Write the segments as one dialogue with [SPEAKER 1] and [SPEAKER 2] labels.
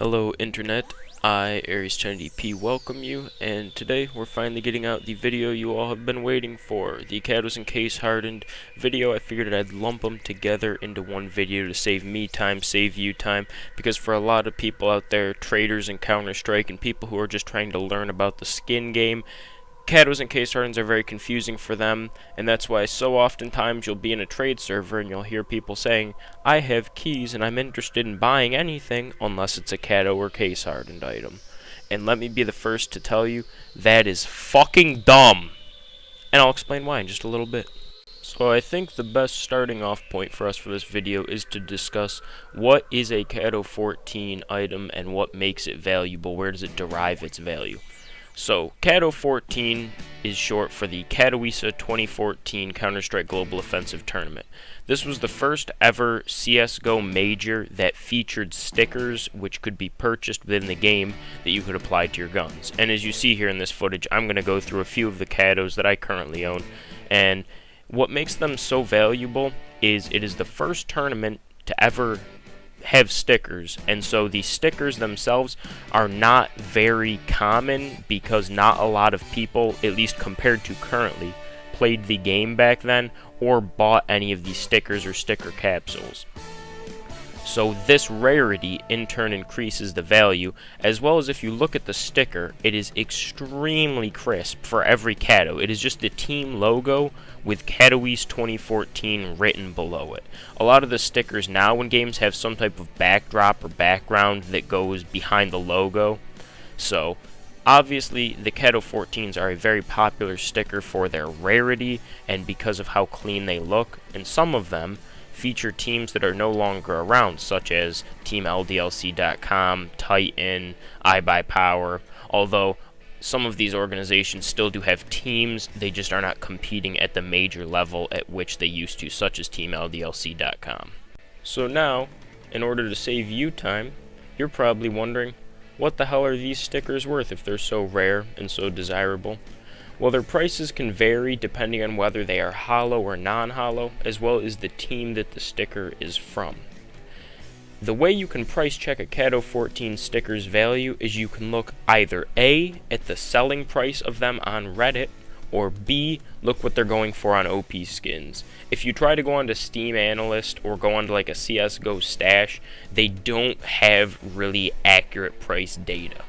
[SPEAKER 1] Hello Internet, I, Aries Trinity P, welcome you, and today we're finally getting out the video you all have been waiting for, the Katowice and Case Hardened video. I figured I'd lump them together into one video to save me time, save you time, because for a lot of people out there, traders in Counter-Strike and people who are just trying to learn about the skin game, Katowice and Case Hardens are very confusing for them, and that's why so oftentimes you'll be in a trade server and you'll hear people saying, I have keys and I'm interested in buying anything unless it's a Kato or Case Hardened item. And let me be the first to tell you, that is fucking dumb! And I'll explain why in just a little bit. So I think the best starting off point for us for this video is to discuss what is a Kato 14 item and what makes it valuable, where does it derive its value. So, Kato 14 is short for the Katowice 2014 Counter-Strike Global Offensive Tournament. This was the first ever CSGO major that featured stickers which could be purchased within the game that you could apply to your guns. And as you see here in this footage, I'm going to go through a few of the Katos that I currently own. And what makes them so valuable is it is the first tournament to ever have stickers, and so the stickers themselves are not very common because not a lot of people, at least compared to currently, played the game back then or bought any of these stickers or sticker capsules. So this rarity in turn increases the value, as well as if you look at the sticker, it is extremely crisp for every Kato. It is just the team logo with Katowice 2014 written below it. A lot of the stickers now in games have some type of backdrop or background that goes behind the logo. So obviously the Kato 14s are a very popular sticker for their rarity and because of how clean they look, and some of them feature teams that are no longer around, such as TeamLDLC.com, Titan, iBuyPower, although some of these organizations still do have teams, they just are not competing at the major level at which they used to, such as TeamLDLC.com. So now, in order to save you time, you're probably wondering, what the hell are these stickers worth if they're so rare and so desirable? Well, their prices can vary depending on whether they are holo or non-holo, as well as the team that the sticker is from. The way you can price check a Kato 14 sticker's value is you can look either A, at the selling price of them on Reddit, or B, look what they're going for on OP skins. If you try to go onto Steam Analyst or go onto like a CSGO stash, they don't have really accurate price data.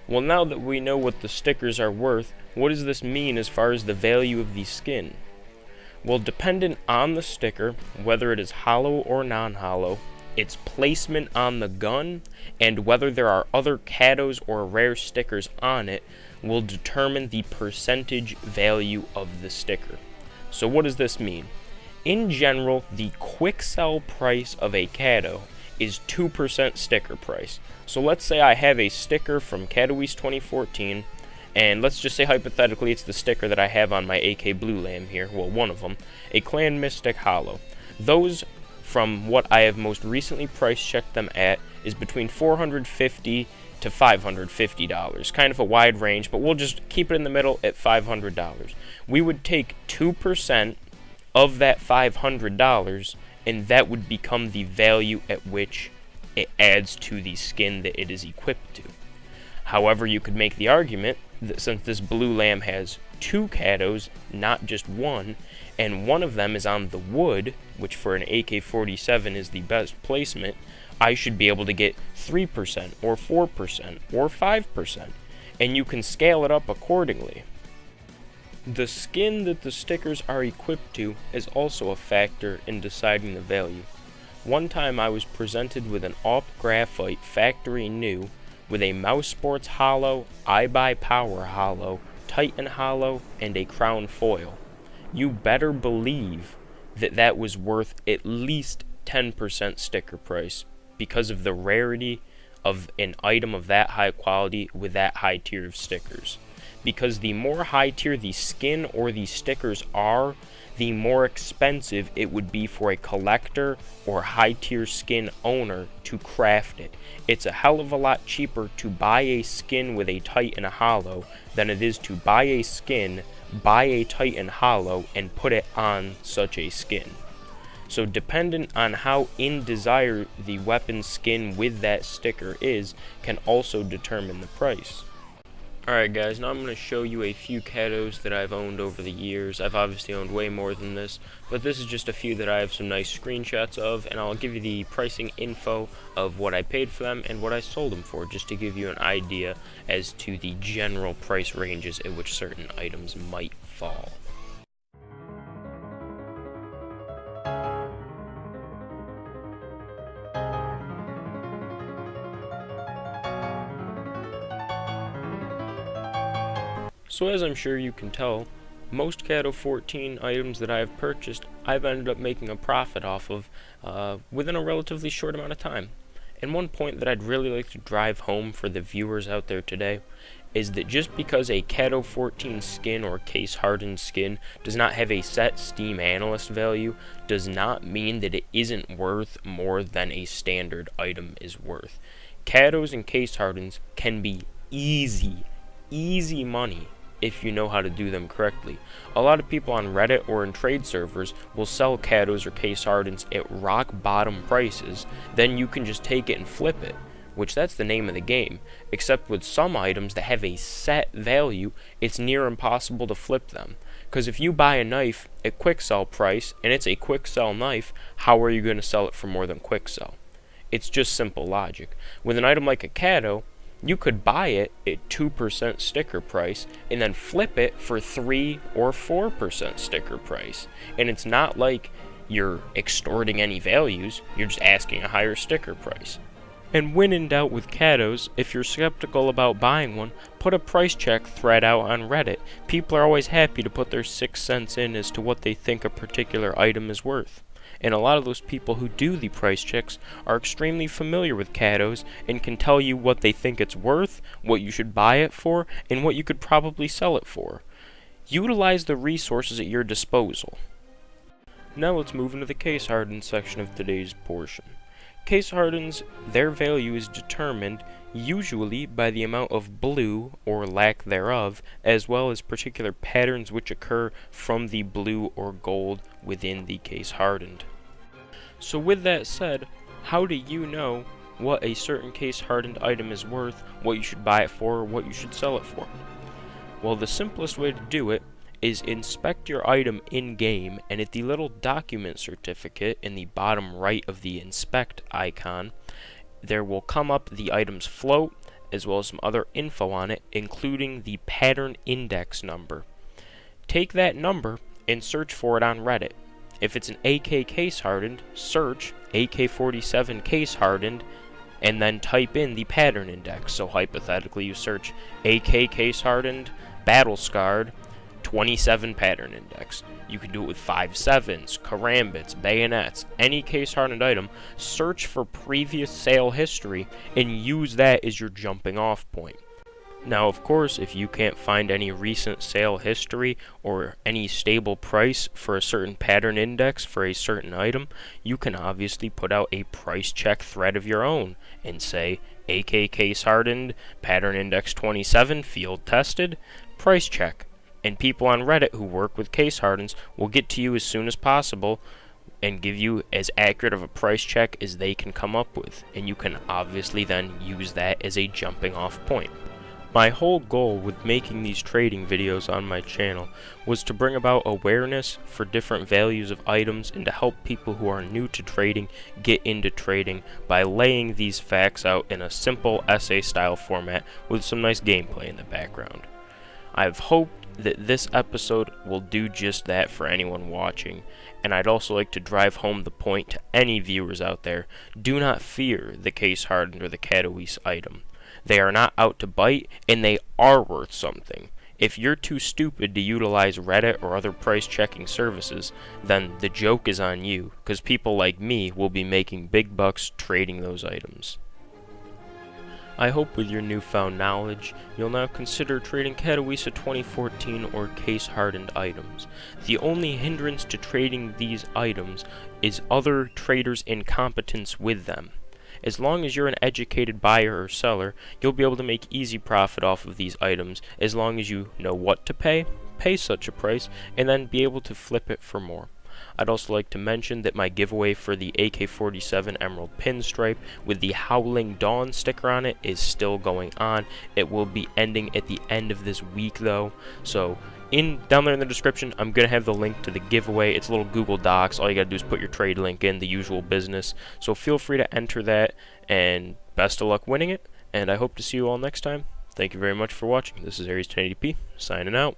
[SPEAKER 1] Well, now that we know what the stickers are worth, what does this mean as far as the value of the skin? Well, dependent on the sticker, whether it is holo or non-holo, its placement on the gun, and whether there are other Katos or rare stickers on it, will determine the percentage value of the sticker. So what does this mean? In general, the quick sell price of a Kato is 2% sticker price. So let's say I have a sticker from Katowice 2014, and let's just say hypothetically it's the sticker that I have on my AK Blue Lamb here, well, one of them, a Clan Mystic Holo. Those, from what I have most recently price checked them at, is between $450 to $550. Kind of a wide range, but we'll just keep it in the middle at $500. We would take 2% of that $500, and that would become the value at which it adds to the skin that it is equipped to. However, you could make the argument that since this Blue Lamb has two Katos, not just one, and one of them is on the wood, which for an AK-47 is the best placement, I should be able to get 3% or 4% or 5%, and you can scale it up accordingly. The skin that the stickers are equipped to is also a factor in deciding the value. One time I was presented with an AWP Graphite factory new with a Mouse Sports holo, iBuyPower holo, Titan holo, and a Crown foil. You better believe that that was worth at least 10% sticker price because of the rarity of an item of that high quality with that high tier of stickers. Because the more high tier the skin or the stickers are, the more expensive it would be for a collector or high tier skin owner to craft it. It's a hell of a lot cheaper to buy a skin with a Titan holo than it is to buy a skin, buy a Titan holo, and put it on such a skin. So dependent on how in desire the weapon skin with that sticker is, can also determine the price. Alright guys, now I'm going to show you a few Katos that I've owned over the years. I've obviously owned way more than this, but this is just a few that I have some nice screenshots of, and I'll give you the pricing info of what I paid for them and what I sold them for, just to give you an idea as to the general price ranges at which certain items might fall. So as I'm sure you can tell, most Kato 14 items that I've purchased, I've ended up making a profit off of within a relatively short amount of time. And one point that I'd really like to drive home for the viewers out there today is that just because a Kato 14 skin or Case Hardened skin does not have a set Steam analyst value does not mean that it isn't worth more than a standard item is worth. Katos and Case Hardens can be easy money if you know how to do them correctly. A lot of people on Reddit or in trade servers will sell Katos or Case Hardens at rock bottom prices, then you can just take it and flip it, which that's the name of the game, except with some items that have a set value, it's near impossible to flip them. Because if you buy a knife at quick sell price, and it's a quick sell knife, how are you going to sell it for more than quick sell? It's just simple logic. With an item like a Kato, you could buy it at 2% sticker price and then flip it for 3 or 4% sticker price. And it's not like you're extorting any values, you're just asking a higher sticker price. And when in doubt with Katos, if you're skeptical about buying one, put a price check thread out on Reddit. People are always happy to put their 6 cents in as to what they think a particular item is worth. And a lot of those people who do the price checks are extremely familiar with Katos and can tell you what they think it's worth, what you should buy it for, and what you could probably sell it for. Utilize the resources at your disposal. Now let's move into the Case Hardened section of today's portion. Case Hardens, their value is determined usually by the amount of blue, or lack thereof, as well as particular patterns which occur from the blue or gold within the Case Hardened. So with that said, how do you know what a certain Case Hardened item is worth, what you should buy it for, or what you should sell it for? Well, the simplest way to do it is inspect your item in-game, and at the little document certificate in the bottom right of the inspect icon, there will come up the item's float, as well as some other info on it, including the pattern index number. Take that number and search for it on Reddit. If it's an AK Case Hardened, search AK-47 Case Hardened, and then type in the pattern index. So hypothetically you search AK Case Hardened, Battle Scarred, 27 pattern index. You can do it with 5.7s, karambits, bayonets, any Case Hardened item. Search for previous sale history and use that as your jumping off point. Now, of course, if you can't find any recent sale history or any stable price for a certain pattern index for a certain item, you can obviously put out a price check thread of your own and say AK Case Hardened, pattern index 27, field tested, price check. And people on Reddit who work with Case Hardens will get to you as soon as possible and give you as accurate of a price check as they can come up with. And you can obviously then use that as a jumping off point. My whole goal with making these trading videos on my channel was to bring about awareness for different values of items and to help people who are new to trading get into trading by laying these facts out in a simple essay style format with some nice gameplay in the background. I've hoped that this episode will do just that for anyone watching, and I'd also like to drive home the point to any viewers out there: do not fear the Case Hardened or the Katowice item. They are not out to bite, and they are worth something. If you're too stupid to utilize Reddit or other price checking services, then the joke is on you, because people like me will be making big bucks trading those items. I hope with your newfound knowledge, you'll now consider trading Katowice 2014 or Case Hardened items. The only hindrance to trading these items is other traders' incompetence with them. As long as you're an educated buyer or seller, you'll be able to make easy profit off of these items as long as you know what to pay such a price, and then be able to flip it for more. I'd also like to mention that my giveaway for the AK-47 Emerald Pinstripe with the Howling Dawn sticker on it is still going on. It will be ending at the end of this week though, so down there in the description, I'm going to have the link to the giveaway. It's a little Google Docs. All you got to do is put your trade link in, the usual business. So feel free to enter that, and best of luck winning it, and I hope to see you all next time. Thank you very much for watching. This is Aries 1080p, signing out.